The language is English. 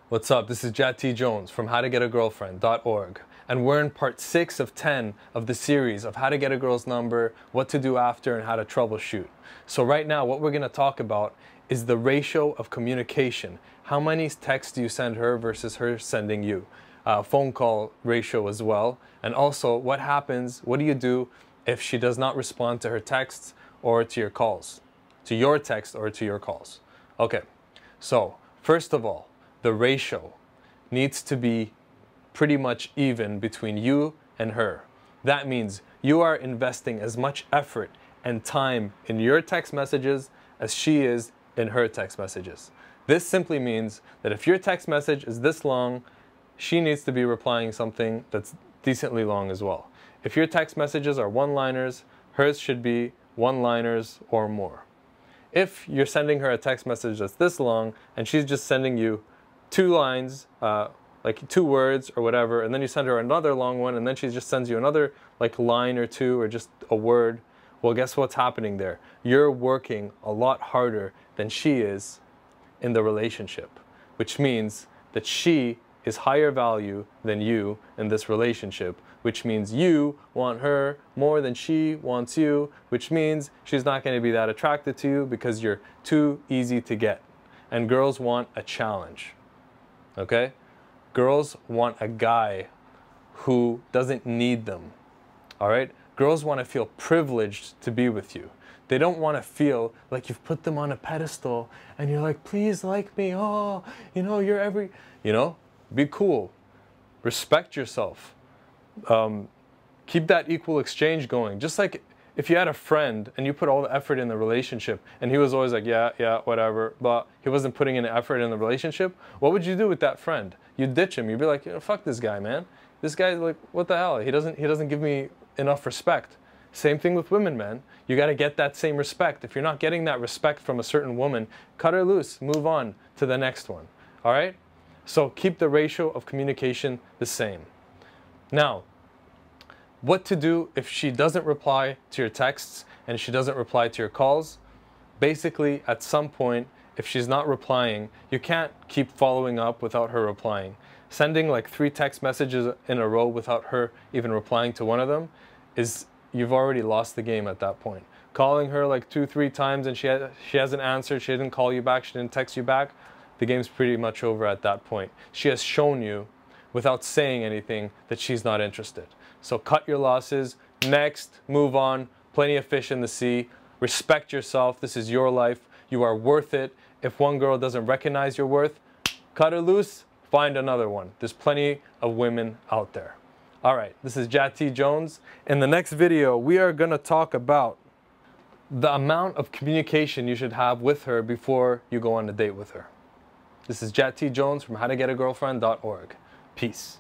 What's up? This is Jat T. Jones from howtogetagirlfriend.org, and we're in part 6 of 10 of the series of how to get a girl's number, what to do after, and how to troubleshoot. So right now what we're going to talk about is the ratio of communication. How many texts do you send her versus her sending you? Phone call ratio as well. And also, what happens, what do you do if she does not respond to her texts or to your calls? To your text or to your calls? Okay, so first of all, the ratio needs to be pretty much even between you and her. That means you are investing as much effort and time in your text messages as she is in her text messages. This simply means that if your text message is this long, she needs to be replying something that's decently long as well. If your text messages are one-liners, hers should be one-liners or more. If you're sending her a text message that's this long and she's just sending you 2 lines, like 2 words or whatever, and then you send her another long one, and then she just sends you another like line or 2 or just a word, well, guess what's happening there? You're working a lot harder than she is in the relationship, which means that she is higher value than you in this relationship, which means you want her more than she wants you, which means she's not going to be that attracted to you because you're too easy to get. And girls want a challenge. Okay? Girls want a guy who doesn't need them. All right? Girls want to feel privileged to be with you. They don't want to feel like you've put them on a pedestal and you're like, please like me. Oh, you know, you're every, you know, be cool. Respect yourself. Keep that equal exchange going. Just like if you had a friend and you put all the effort in the relationship and he was always like, yeah, whatever, but he wasn't putting any effort in the relationship, what would you do with that friend? You'd ditch him. You'd be like, fuck this guy, man. This guy's like, what the hell? He doesn't give me enough respect. Same thing with women, man. You got to get that same respect. If you're not getting that respect from a certain woman, cut her loose, move on to the next one. All right? So keep the ratio of communication the same. Now, what to do if she doesn't reply to your texts and she doesn't reply to your calls? Basically, at some point, if she's not replying, you can't keep following up without her replying. Sending like 3 text messages in a row without her even replying to one of them is, you've already lost the game at that point. Calling her like 2-3 times and she hasn't answered, she didn't call you back, she didn't text you back, the game's pretty much over at that point. She has shown you without saying anything that she's not interested. So cut your losses, next, move on, plenty of fish in the sea, respect yourself, this is your life, you are worth it. If one girl doesn't recognize your worth, cut her loose, find another one. There's plenty of women out there. Alright, this is Jat T. Jones. In the next video, we are going to talk about the amount of communication you should have with her before you go on a date with her. This is Jat T. Jones from howtogetagirlfriend.org. Peace.